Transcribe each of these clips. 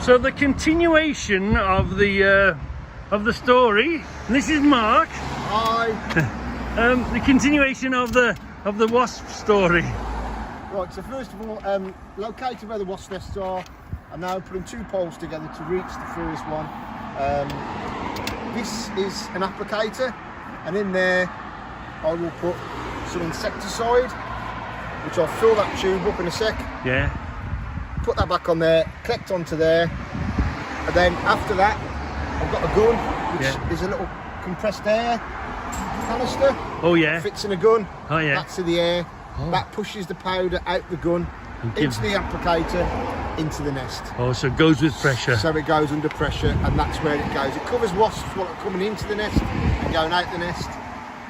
So the continuation of the story. This is Mark. Hi. The continuation of the wasp story. Right. So first of all, located where the wasp nests are, I'm now putting 2 poles together to reach the first one. This is an applicator, and in there I will put some insecticide, which I'll fill that tube up in a sec. Yeah. Put that back on there, collect onto there, and then after that I've got a gun, which is a little compressed air canister. Oh yeah. Fits in a gun. Oh yeah. That's in the air. Oh. That pushes the powder out the gun into the applicator, into the nest. Oh, so it goes with pressure. So it goes under pressure, and that's where it goes. It covers wasps while they're coming into the nest and going out the nest.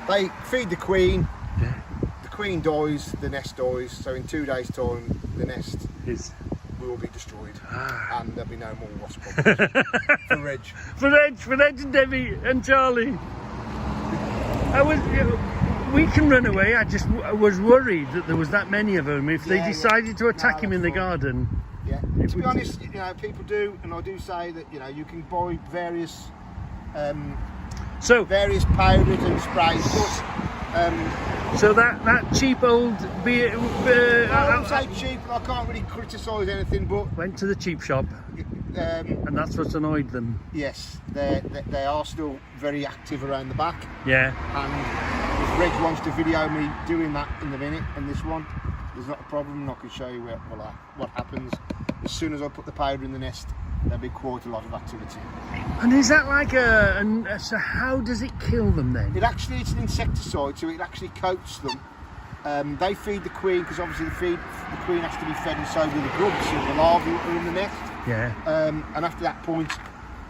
They feed the queen. Yeah. The queen dies, the nest dies. So in 2 days' time, the nest will be destroyed, and there'll be no more wasp problems. For Reg. For Reg and Debbie and Charlie. We can run away. I just was worried that there was that many of them. If they decided to attack him in the garden. Yeah. To be honest, people do, and I do say that you can buy various powders and sprays. But, so that cheap old beer. I wouldn't say cheap, and I can't really criticise anything. But went to the cheap shop, and that's what's annoyed them. Yes, they are still very active around the back. Yeah. And if Reg wants to video me doing that in the minute, and this one, there's not a problem, and I can show you what happens. As soon as I put the powder in the nest, there'll be quite a lot of activity. And is that like so how does it kill them then? It's an insecticide, so it actually coats them. They feed the queen, because obviously the queen has to be fed, and so do the grubs, so the larvae are in the nest. Yeah. And after that point,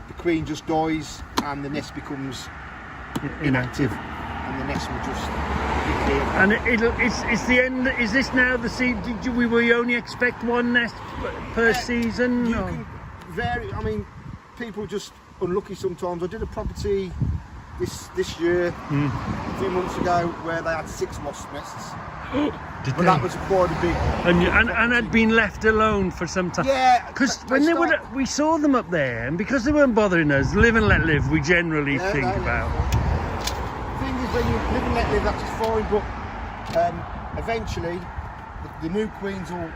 the queen just dies, and the nest becomes inactive, and the nest will just be cleared. And it's the end. Is this now the seed? We only expect one nest per season? You can vary. I mean, people are just unlucky sometimes. I did a property this year, a few months ago, where they had 6 wasp nests. But that was quite a big. And had been left alone for some time. Yeah. Because when we saw them up there, and because they weren't bothering us, live and let live, we generally think about. The thing is, when you live and let live, that's just fine. But eventually, the new queens will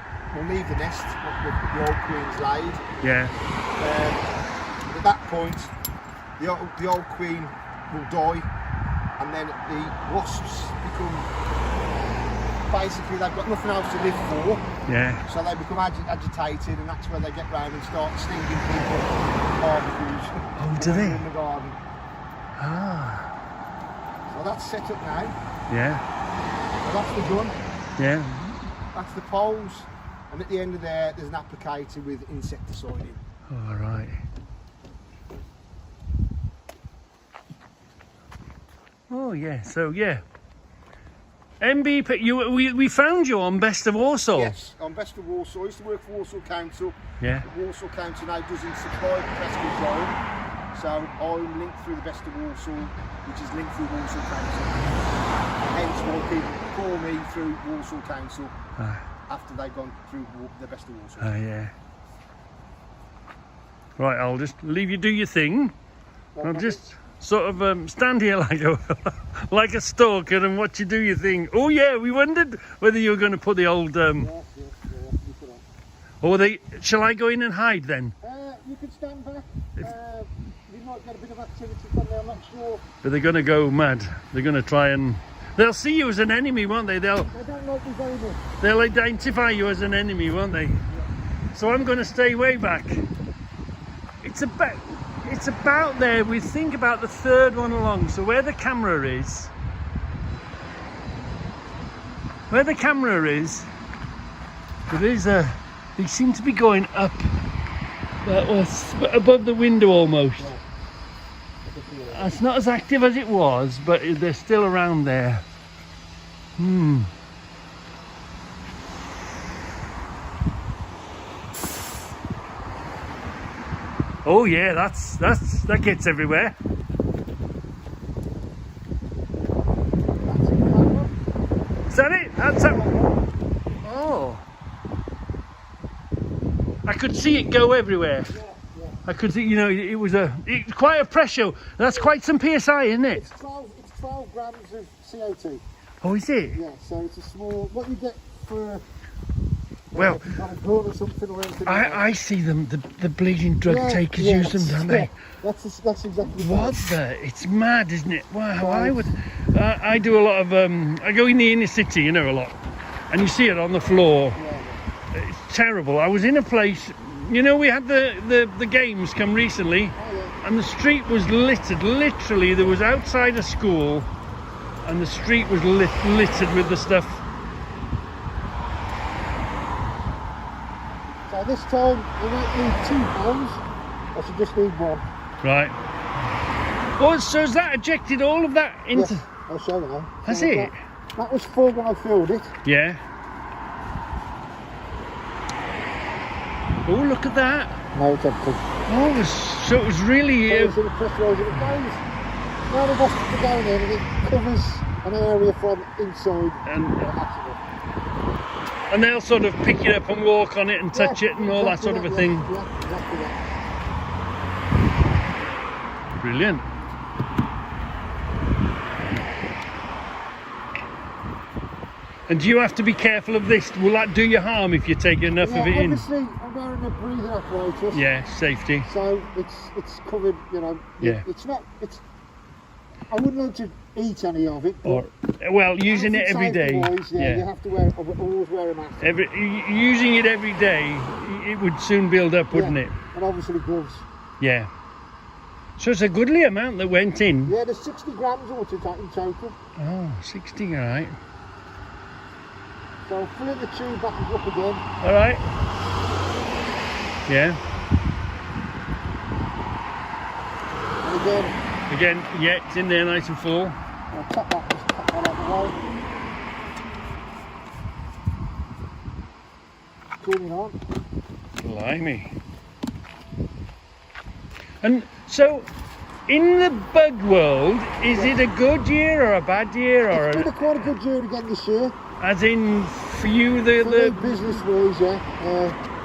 leave the nest. The old queen's laid. Yeah. At that point, the old queen will die, and then the wasps become. Basically, they've got nothing else to live for. Yeah. So they become agitated, and that's where they get round and start stinging people. Barbecues. Oh, do they? In the garden. Ah. So that's set up now. Yeah. So that's the gun. Yeah. That's the poles, and at the end of there's an applicator with insecticide in. All right. Oh yeah. So yeah. MB, we found you on Best of Warsaw. Yes, on Best of Warsaw. I used to work for Warsaw Council. Yeah. The Warsaw Council now doesn't supply the press control, so I'm linked through the Best of Warsaw, which is linked through Warsaw Council. Hence why people call me through Warsaw Council after they've gone through the Best of Warsaw. Oh yeah. Right, I'll just leave you do your thing. I'll just sort of stand here like a stalker and watch you do your thing. Oh yeah, we wondered whether you were going to put the old. Or shall I go in and hide then? You could stand back. We might get a bit of activity from there. I'm not sure. But they're going to go mad. They're going to try and. They'll see you as an enemy, won't they? They don't like me very much. They'll identify you as an enemy, won't they? Yeah. So I'm going to stay way back. It's about there. We think about the third one along. So where the camera is, they seem to be going up. That was above the window almost. It's not as active as it was, but they're still around there. Oh yeah, that gets everywhere. Is that it? That's it. Oh. I could see it go everywhere. I could see, you know, it's quite a pressure. That's quite some PSI, isn't it? It's 12 grams of CO2. Oh, is it? Yeah, so it's a small, what you get for Well, if you've got a gun or something or anything like that. I see them, the bleeding drug takers use them, don't they? That's exactly What the? It's mad, isn't it? Wow, I do a lot of, I go in the inner city, you know, a lot. And you see it on the floor. Yeah. It's terrible. I was in a place, you know, we had the games come recently. Oh, yeah. And the street was littered, literally, there was outside a school and the street was littered with the stuff. So this time, we might need 2 bombs, I should just need 1. Right. Oh, so has that ejected all of that into... Yes, I'll show you now. Has So it? That was full when I filled it. Yeah. Oh, look at that. Now it's empty. Oh, so it was really... So it's in a pressuriser. It goes, now the hospital to go in and it covers an area from inside. And they'll sort of pick it up and walk on it and touch it and all that sort of a thing. Yeah, exactly that. Brilliant. And do you have to be careful of this? Will that do you harm if you take enough of it in? Obviously, I'm wearing a breathing apparatus. Yeah, safety. So it's covered, you know. Yeah. It's not. I wouldn't want to eat any of it. Or, well, using it every day. Wise, yeah, you have to always wear a mask. Using it every day, it would soon build up, wouldn't it? And obviously gloves. Yeah. So it's a goodly amount that went in. Yeah, there's 60 grams of water in total. Oh, 60, all right. So filling the tube back up again. All right. Yeah. And again. Again, yeah, it's in there nice and full. I'll just tap that out the way. Turning on. Blimey. And so, in the bug world, is it a good year or a bad year, or It's been quite a good year again this year. as in for you the business wise, yeah.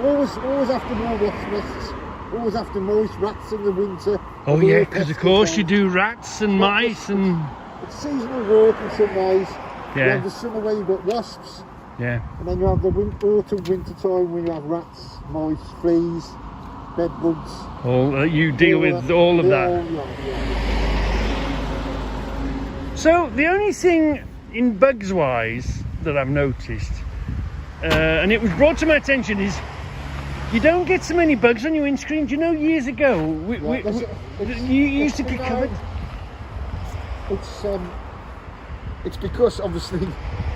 Always after more wasp nests. Always after moist rats in the winter. Oh yeah, because of course you do rats and mice and... It's seasonal work in some ways. Yeah. You have the summer where you've got wasps. Yeah. And then you have the autumn, winter time when you have rats, mice, fleas, bed bugs. You deal with all of that. Yeah. So the only thing in bugs wise that I've noticed, and it was brought to my attention, is you don't get so many bugs on your windscreen. Do you know years ago you used to get covered? It's because obviously,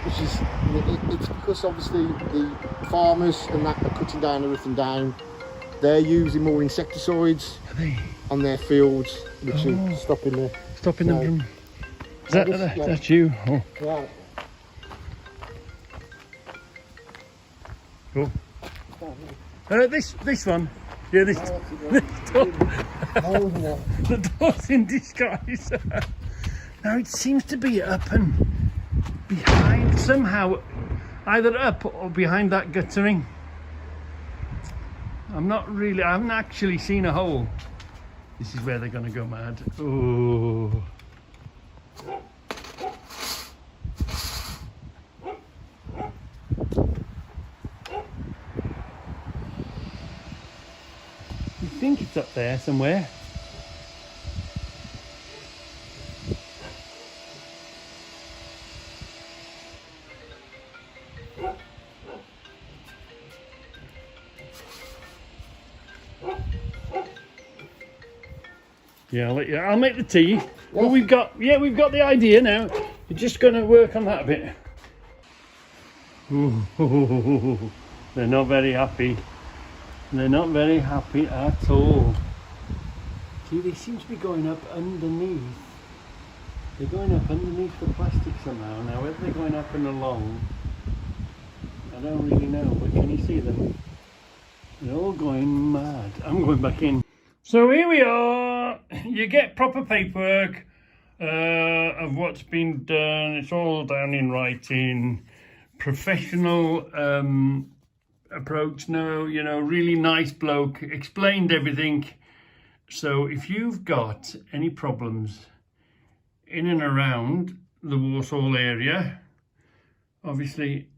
it's because obviously the farmers and that are cutting down everything down. They're using more insecticides on their fields, which are stopping them from. That's you. Oh. Yeah. Cool. This one. Yeah, this door. The door's in disguise. Now it seems to be up and behind somehow, either up or behind that guttering. I haven't actually seen a hole. This is where they're going to go mad. Oh. You think it's up there somewhere? Yeah, I'll make the tea. Yes. Well, we've got the idea now. We're just going to work on that a bit. Ooh, they're not very happy. They're not very happy at all. See, they seem to be going up underneath. They're going up underneath the plastic somehow. Now, whether they're going up and along, I don't really know, but can you see them? They're all going mad. I'm going back in. So here we are. You get proper paperwork of what's been done. It's all down in writing. Professional approach. No, you know, really nice bloke, explained everything. So if you've got any problems in and around the Walsall area, obviously,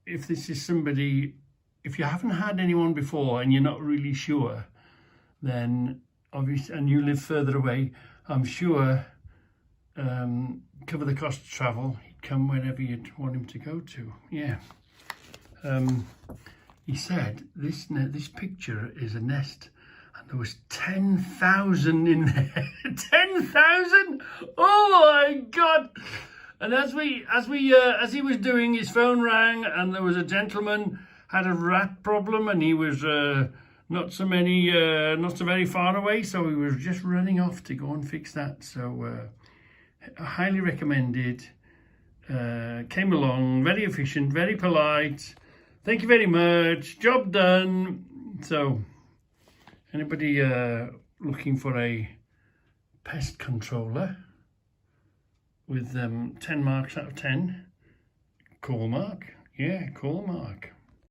if this is somebody, if you haven't had anyone before and you're not really sure, then obviously, and you live further away, I'm sure cover the cost of travel. He'd come wherever you'd want him to go to. Yeah. He said this picture is a nest, and there was 10,000 in there. 10,000! Oh my God! And as he was doing, his phone rang, and there was a gentleman had a rat problem, and he was not so very far away, so he was just running off to go and fix that. So highly recommended. Came along, very efficient, very polite. Thank you very much. Job done. So anybody looking for a pest controller with 10 marks out of 10, call Mark. Yeah, call Mark.